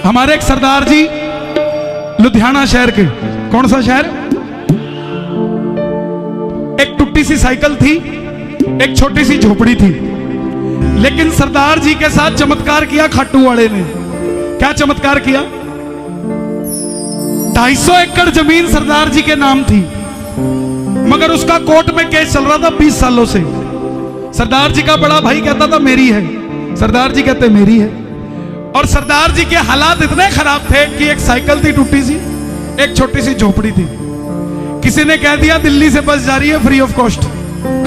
हमारे एक सरदार जी लुधियाना शहर के, कौन सा शहर, एक टूटी सी साइकिल थी, एक छोटी सी झोपड़ी थी, लेकिन सरदार जी के साथ चमत्कार किया खाटू वाले ने। क्या चमत्कार किया? 250 एकड़ जमीन सरदार जी के नाम थी, मगर उसका कोर्ट में केस चल रहा था 20 सालों से। सरदार जी का बड़ा भाई कहता था मेरी है, सरदार जी कहते मेरी है। और सरदार जी के हालात इतने खराब थे कि एक साइकिल थी टूटी सी, एक छोटी सी झोपड़ी थी। किसी ने कह दिया दिल्ली से बस जा रही है free of cost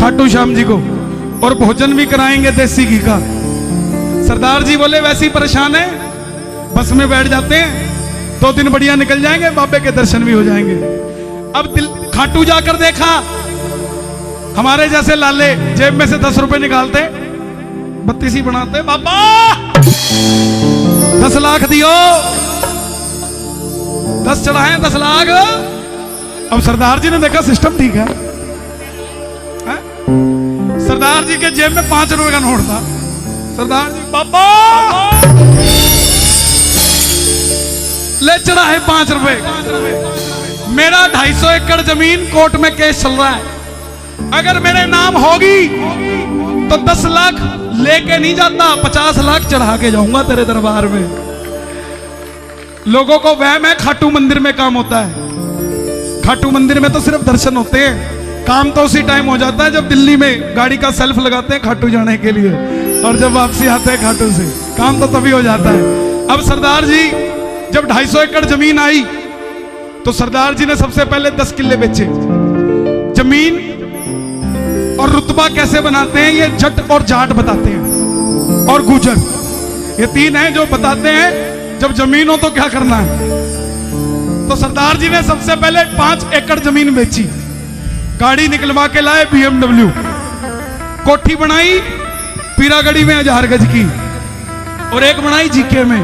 Khatu Shyam ji को, और भोजन भी कराएंगे देसी घी का। सरदार जी बोले वैसे ही परेशान है, बस में बैठ जाते हैं, 2 दिन बढ़िया निकल जाएंगे, बाबे के दर्शन भी हो जाएंगे। अब खाटू जाकर देखा, हमारे जैसे लाले जेब में से 10 रुपए निकालते, 32 बनाते, बाबा 10 लाख दियो, 10 चढ़ाए 10 लाख। अब सरदार जी ने देखा सिस्टम ठीक है, सरदार जी के जेब में 5 रुपए का नोट था। सरदार जी बाबा ले चढ़ाए 5 रुपए। मेरा 250 एकड़ जमीन कोर्ट में केस चल रहा है, अगर मेरे नाम होगी तो 10 लाख लेके नहीं जाता, 50 लाख चढ़ा के जाऊंगा तेरे दरबार में। लोगों को वहम है खाटू मंदिर में काम होता है। खाटू मंदिर में तो सिर्फ दर्शन होते हैं, काम तो उसी टाइम हो जाता है जब दिल्ली में गाड़ी का सेल्फ लगाते हैं खाटू जाने के लिए, और जब वापसी आते हैं खाटू से, काम तो तभी हो जाता है। अब सरदार जी जब 250 एकड़ जमीन आई तो सरदार जी ने सबसे पहले 10 किले बेचे। जमीन और रुतबा कैसे बनाते हैं ये जट और जाट बताते हैं, और गुजर, ये 3 हैं जो बताते हैं जब जमीन हो तो क्या करना है। तो सरदार जी ने सबसे पहले 5 एकड़ जमीन बेची, गाड़ी निकलवा के लाए BMW, कोठी बनाई पीरागढ़ी में 1000 गज की, और एक बनाई जीके में,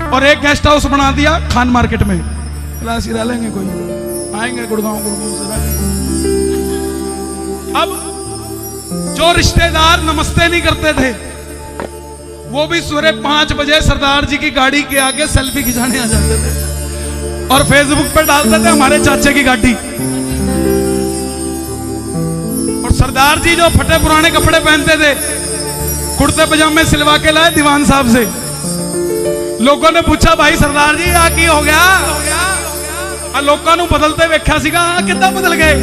और एक गेस्ट हाउस बना दिया खान मार्केट में। ऐसी रह लेंगे, कोई आएंगे गुड़गांव से रह लेंगे। अब जो रिश्तेदार नमस्ते नहीं करते थे, वो भी सुबह 5 बजे सरदार जी की गाड़ी के आगे सेल्फी खिंचाने आ जाते थे, और फेसबुक पर डालते थे हमारे चाचे की गाड़ी। और सरदार जी जो फटे पुराने कपड़े पहनते थे, कुर्ते पजामे सिलवा के लाए दीवान साहब से। लोगों ने पूछा भाई सरदार जी आ की हो गया, लोगों को बदलते वेख्या सीगा, कितना बदल गए?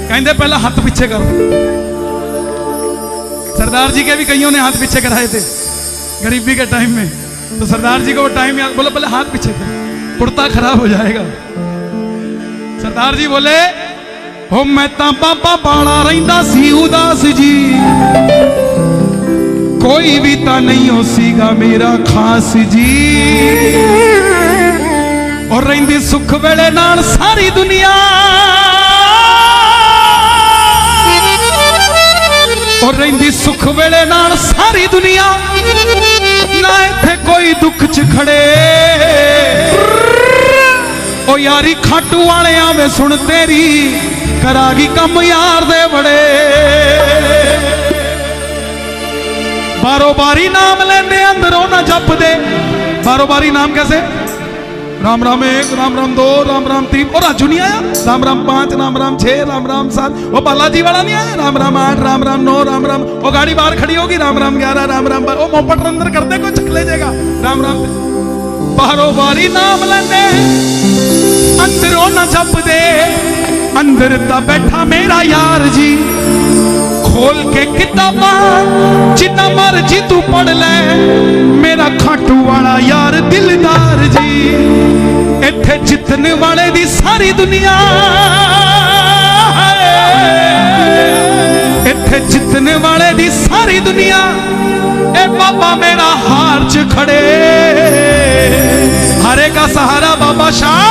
कहते पहले हाथ पीछे कर। सरदार जी के भी कईयों ने हाथ पीछे कराए थे गरीबी के टाइम में, तो सरदार जी को वो टाइम याद, बोले पहले हाथ पीछे कर, कुर्ता खराब हो जाएगा। सरदार जी बोले हो मैं ता बाबा बाड़ा रहिंदा सी उदास जी, कोई भी ता नहीं हो सीगा मेरा खास जी, और रहिंदी सुख वेले नाल सारी दुनिया, और रहिंदी सुख वेले नाल सारी दुनिया, ना इत्थे कोई दुख च खड़े। ओ यारी खाटू वाले आवे सुन तेरी, करागी कम यार दे बड़े। बारो बारी नाम लेंदे अंदरों ना जप दे। बारो बारी नाम कैसे? राम राम 1, राम राम 2, राम राम 3, और राजू नहीं आया, राम राम 5, राम राम 6, राम राम 7, वो बालाजी वाला नहीं आया, राम राम 8, राम राम 9, राम राम, वो गाड़ी बाहर खड़ी होगी राम राम 11, राम राम 12, वो मोपट अंदर करते कोई चक ले जाएगा राम राम। बारो बारी नाम लेंदे अंदरों ना जप दे, अंदर ता बैठा मेरा यार जी, खोल के किताबा जितना मर्जी तू पढ़ ले, मेरा खाटू वाला यार दिलदार जी। इत्थे जितने वाले दी सारी दुनिया, इत्थे जितने वाले दी सारी दुनिया, ए बाबा मेरा हार च खड़े। हरे का सहारा बाबा शाह,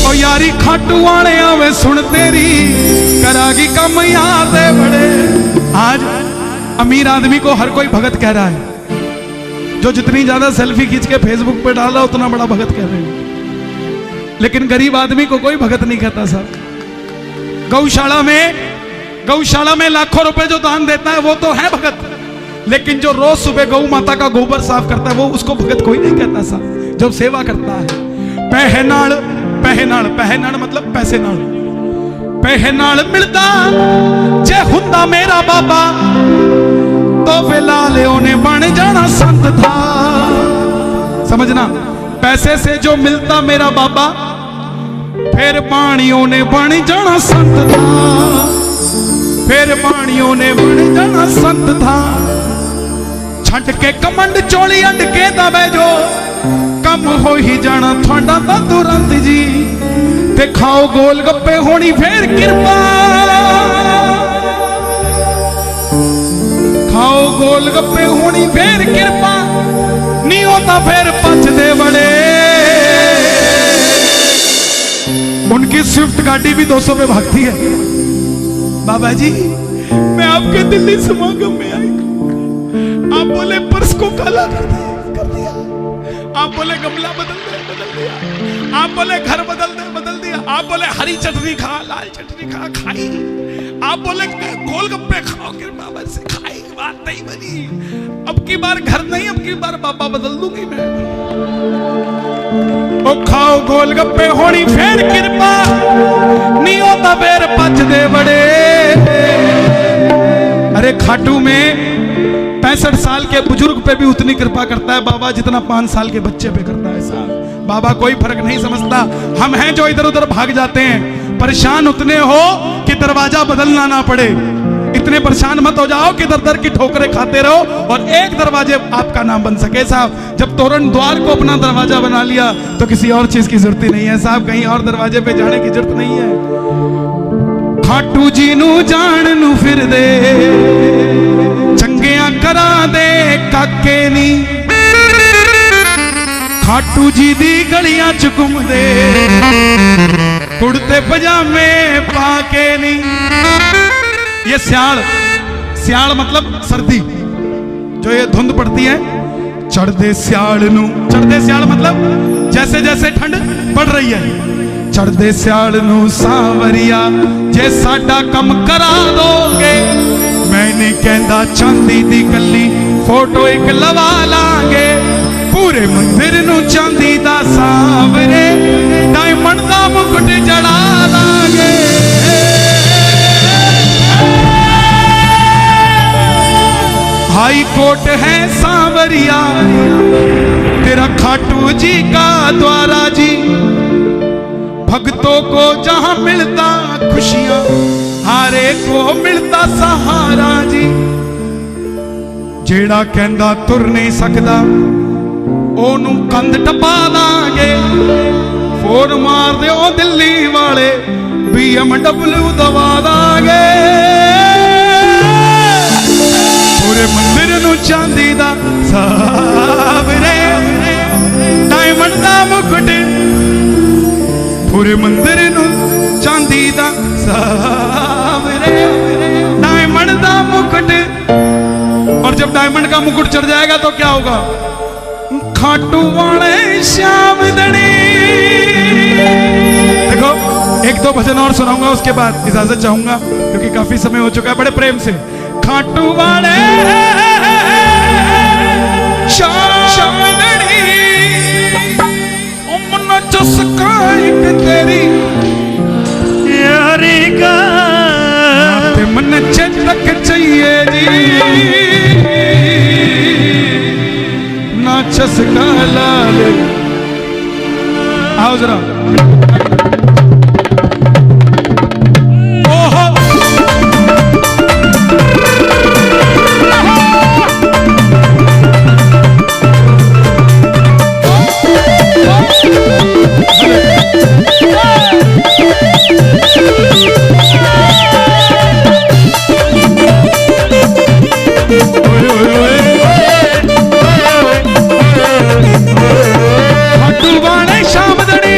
ओ यारी खाटू वाले आवे सुन तेरी, करागी कम यार दे बड़े। आज अमीर आदमी को हर कोई भगत कह रहा है, जो जितनी ज्यादा सेल्फी खींच के फेसबुक पे डाल रहा उतना बड़ा भगत कह रहे हैं, लेकिन गरीब आदमी को कोई भगत नहीं कहता साहब। गौशाला में लाखों रुपए जो दान देता है वो तो है भगत, लेकिन जो रोज सुबह गौ माता का गोबर साफ करता है वो उसको भगत कोई नहीं कहता साहब, जब सेवा करता है। पहनाल पहनाल पहनाल मतलब पैसे नाल, पहनाल मिलता जे हुंदा मेरा बाबा तो फिलहाल ओने बन जाना संत था। समझना, पैसे से जो मिलता मेरा बाबा फिर पानियों ने बन जाना संत था, फिर पानियों ने बन जाना संत था। छंड के कमंड चोली अंड के दबे जो कम हो ही जाना थोड़ा ता तुरंत जी। ते खाओ गोल गप्पे होनी फिर कृपा, खाओ गोल गप्पे होनी फिर कृपा, नहीं होता फिर पचदे बड़े। उनकी स्विफ्ट गाड़ी भी 200 पे भागती है। बाबा जी मैं आपके दिल्ली समागम में आई, आप बोले पर्स को काला कर दिया, आप बोले गमला बदल दिया, आप बोले घर बदल दिया, आप बोले हरी चटनी खा, लाल चटनी खा, खाई, आप बोले गोलगप्पे खाओ, बाबा से खाई, बात नहीं बनी। अब की बार घर नहीं, अब की बार बाबा बदल दूंगी मैं। ओ खाओ गोलगप्पे होनी फिर कृपा, नहीं होता फिर पचदे बड़े। अरे खाटू में 65 साल के बुजुर्ग पे भी उतनी कृपा करता है बाबा जितना 5 साल के बच्चे पे करता है साहब। बाबा कोई फर्क नहीं समझता। हम हैं जो इधर उधर भाग जाते हैं, परेशान उतने हो कि दरवाजा बदलना ना पड़े। इतने परेशान मत हो जाओ कि दर दर की ठोकरें खाते रहो और एक दरवाजे आपका नाम बन सके साहब। जब तोरण द्वार को अपना दरवाजा बना लिया तो किसी और चीज की जरूरत ही नहीं है साहब, कहीं और दरवाजे पे जाने की जरूरत नहीं है। खाटू जी नू जान नू फिर दे, चंगिया करा दे काके नी, खाटू जी दी गलियां च घूम दे, कुर्ते पजामे पाके नी। ये स्याल, स्याल मतलब सर्दी, जो ये धुंध पड़ती है, चढ़दे स्याल नू, चढ़दे स्याल मतलब जैसे जैसे ठंड बढ़ रही है, चढ़दे स्याल नू सावरिया जे साडा कम करा दोगे, मैं नहीं कहंदा चांदी दी गली फोटो एक लवा लांगे, पूरे मंदिर नू चांदी दा सावरे डायमंड दा मुकुट जड़ा लांगे। हाई कोर्ट है सांवरिया तेरा खाटू जी का द्वारा जी, भक्तों को जहां मिलता खुशियां हारे को मिलता सहारा जी। जेड़ा कहंदा तुर नहीं सकदा ओनू कंध टपा लांगे, फोन मार दे ओ दिल्ली वाले BMW दवा दांगे, पूरे मंदिर नू चांदी दा सावरे डायमंड दा मुकुट, पूरे मंदिर नू चांदी दा सावरे डायमंड दा मुकुट। और जब डायमंड का मुकुट चढ़ जाएगा तो क्या होगा? खाटू वाले श्याम दणी। देखो एक दो भजन और सुनाऊंगा, उसके बाद इजाजत चाहूंगा क्योंकि काफी समय हो चुका है। बड़े प्रेम से खाटू वाले श्याम दणी, मन चस्का एक तेरी यारी का मन चेतक चाहिए जी, ना चस्का लाल। आओ जरा शाम दड़ी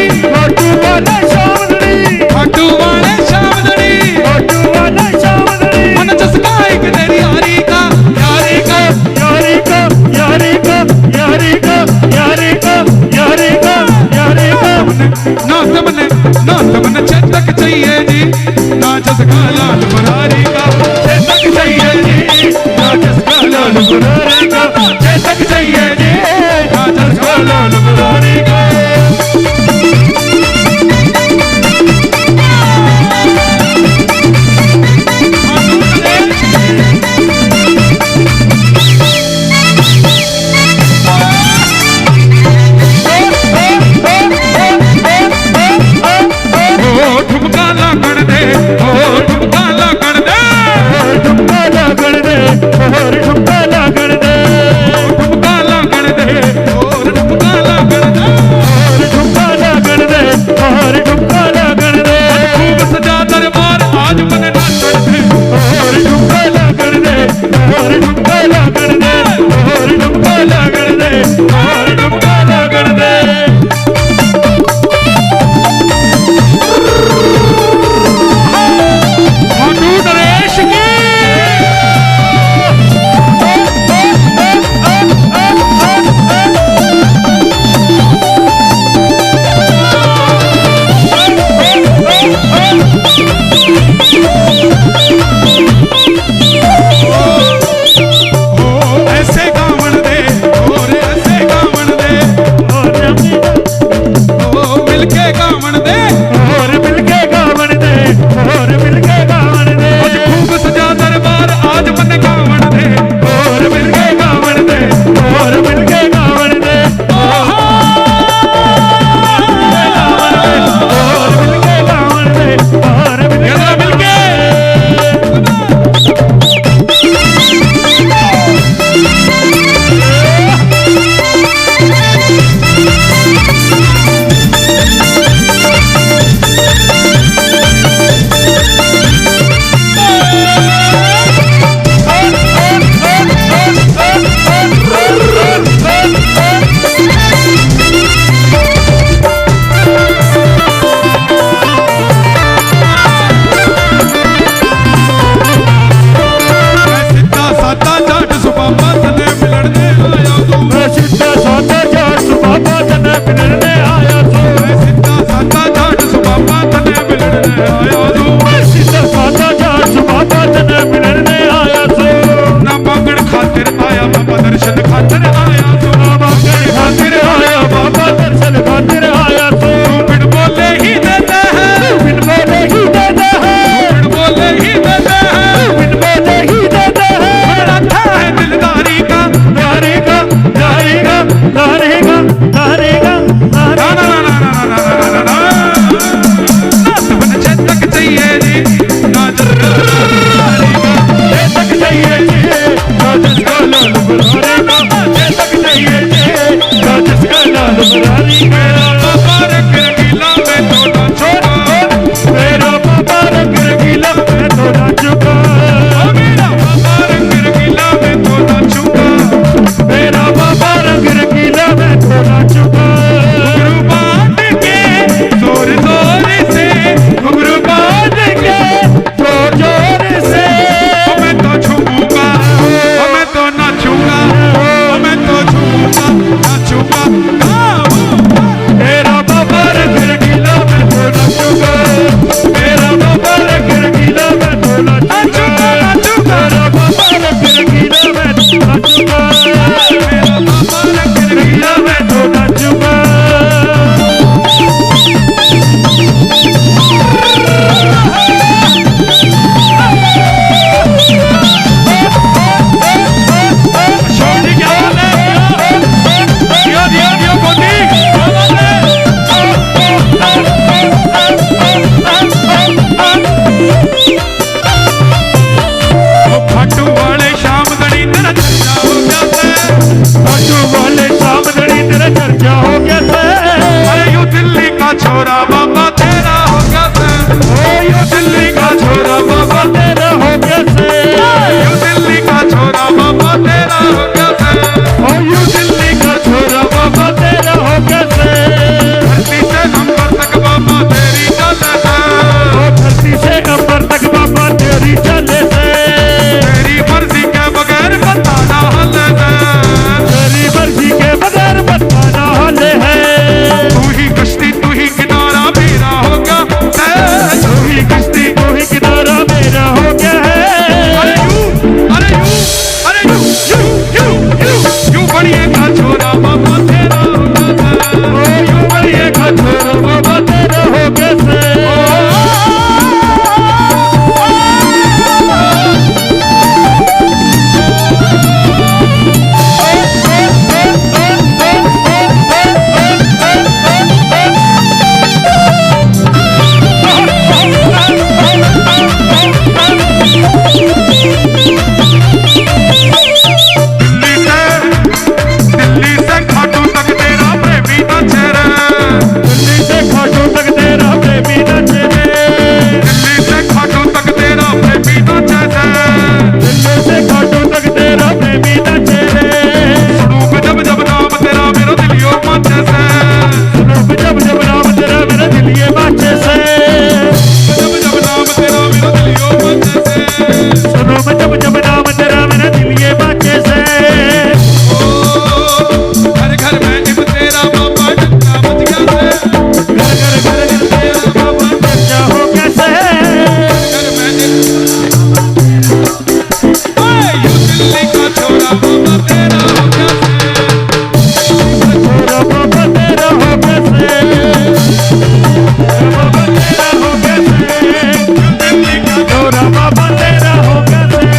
जो नाचूंगा। छोरा बाबा तेरा हो गया से, यू दिल्ली का छोरा बाबा तेरा हो गया से, यू दिल्ली का छोरा बाबा तेरा हो गया से, यू दिल्ली का छोरा बाबा तेरा हो गया से। धरती से अंबर तक बाबा तेरी चले से, धरती से अंबर तक बाबा तेरी चले से। तेरी मर्जी के बगैर बताना हले है, तेरी मर्जी के बगैर बताना हले है। तू ही कश्ती तू ही किनारा मेरा हो गया है, तू ही कश्ती तू ही किनारा मेरा हो गया है। अरे यू बढ़िया का छोरा बाबा तेरा हो गया से, यू बढ़िया का छोरा बाबा तेरा हो गया से। दिल्ली से खाटू तक तेरा प्रेमी नाचे रे, दिल्ली से खाटू तक तेरा प्रेमी नाचे रे, दिल्ली से खाटू तक तेरा प्रेमी नाचे रे, दिल्ली से खाटू तक तेरा प्रेमी नाचे रे। सुनूं जब जब नाम तेरा मेरा दिलियो माचे से, सुनूं जब जब नाम तेरा मेरा दिलिये माचे से, जब जब नाम तेरा मेरा दिलियो माचे से, सुनूं जब जब नाम तेरा मेरा दिलिये माचे से। घर घर में इब तेरा बाबा डंका बज गया से, घर घर घर घर तेरा बाबा चर्चा हो गया से। घर में यू दिल्ली का छोरा बाबा तेरा हो गया से, छोरा बाबा तेरा हो गया से, बाबा तेरा हो गया से। दिल्ली का छोरा बाबा तेरा हो गया से।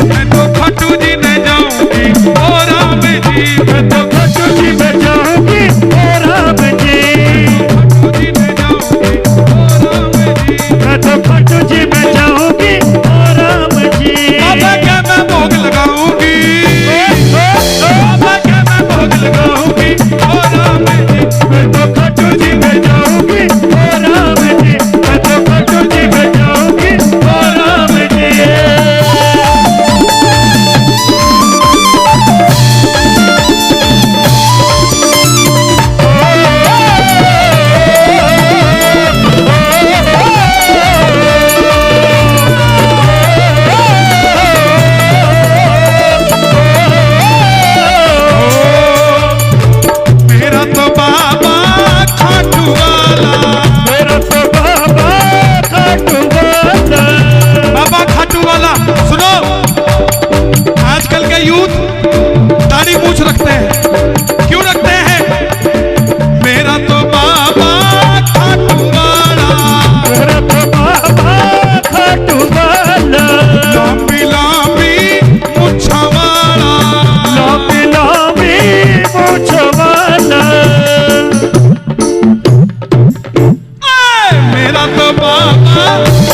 मैं तो खाटू जी ने जाऊंगी ओ राम जी, मैं तो खाटू जी में जाऊंगी ओ राम जी, खाटू जी ने जाऊंगी ओ राम जी, मैं तो खाटू जी में जाऊंगी ओ राम जी। बाबा क्या मैं भोग लगाऊंगी, बाबा क्या मैं भोग लगाऊंगी ओ राम जी, मैं तो खाटू जी में जाऊंगी ओ राम जी, मैं तो खाटू जी में जाऊंगी ओ राम जी। मेरा तो बाबा खाटू वाला, मेरा तो बाबा खाटू वाला। बाबा खाटू वाला। सुनो, आजकल के यूथ दाढ़ी मूछ रखते हैं, क्यों रखते हैं? मेरा तो बाबा खाटू वाला, मेरा तो बाबा खाटू वाला। लांबी लांबी मुच्छा वाला, लांबी लांबी मूंछ वाला। मेरा तो बाबा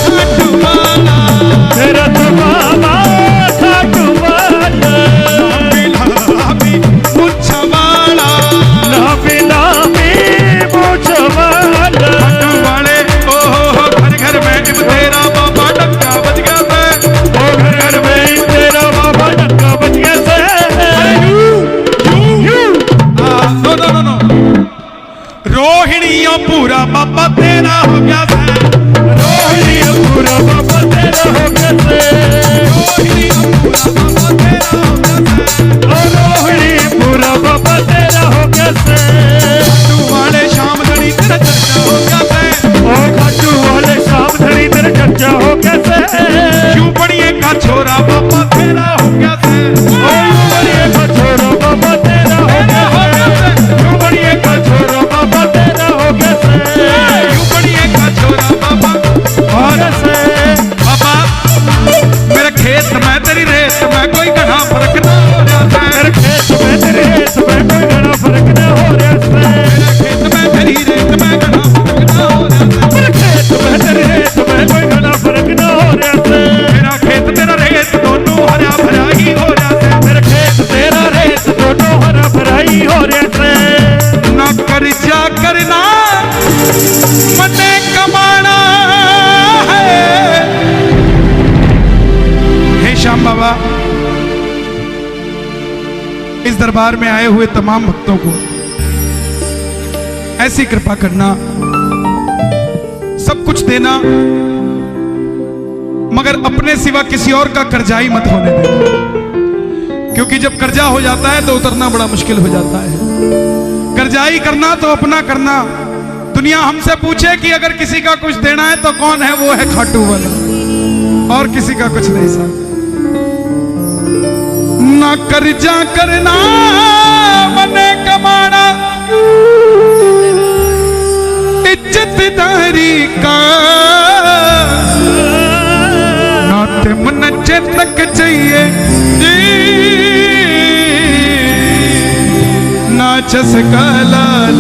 खाटू वाला, मेरा तो बाबा खाटू वाला। लांबी लांबी मुच्छा वाला, लांबी लांबी मूंछ वाला। खाटू वाले ओ हो घर घर में इब तेरा बाबा डंका बज गया से, ओ घर घर में तेरा बाबा डंका बज गया से। नो नो नो नो, रोहिणियों पूरा बाबा तेरा हो गया से, रोहिणी पूरा बाबा तेरा हो गया से। रोहिणी पूरा बाबा तेरा हो गया से। ओ खाटू वाले शाम धड़ी तेरा चर्चा हो गया से। यूं बढ़िए का छोरा बाबा तेरा हो गया से। ओ यूं बढ़िए का छोरा बाबा तेरा हो गया से। यूं बढ़िए का छोरा बाबा तेरा हो गया से। यूं बढ़िए का छोरा बाबा और से। बाबा मेरे खेत में तेरी रेत में कोई घना फर्क ना हो रहा है। मेरे खेत में तेरी रेत में कोई घना फर्क ना हो रहा से। मेरे खेत में तेरी रेत में घना फर्क ना हो रहा है। मेरे खेत में तेरी रेत में कोई घना फर्क ना हो रहा से। मेरा खेत तेरा रेत दोनों हरा भरा ही हो रहा है। मेरे खेत तेरा रेत दोनों हरा भरा ही हो रहा से। ना कर्जा करना मने कमाना है। हे श्याम बाबा, इस दरबार में आए हुए तमाम भक्तों को ऐसी कृपा करना, सब कुछ देना, मगर अपने सिवा किसी और का कर्जाई मत होने देना, क्योंकि जब कर्जा हो जाता है तो उतरना बड़ा मुश्किल हो जाता है। कर्जाई करना तो अपना करना। दुनिया हमसे पूछे कि अगर किसी का कुछ देना है तो कौन है, वो है खाटू वाला, और किसी का कुछ नहीं साथ। ना कर्जा करना मने कमाना, इज्जतदारी का नाते मन चेतक चाहिए जी। नाचस का लाल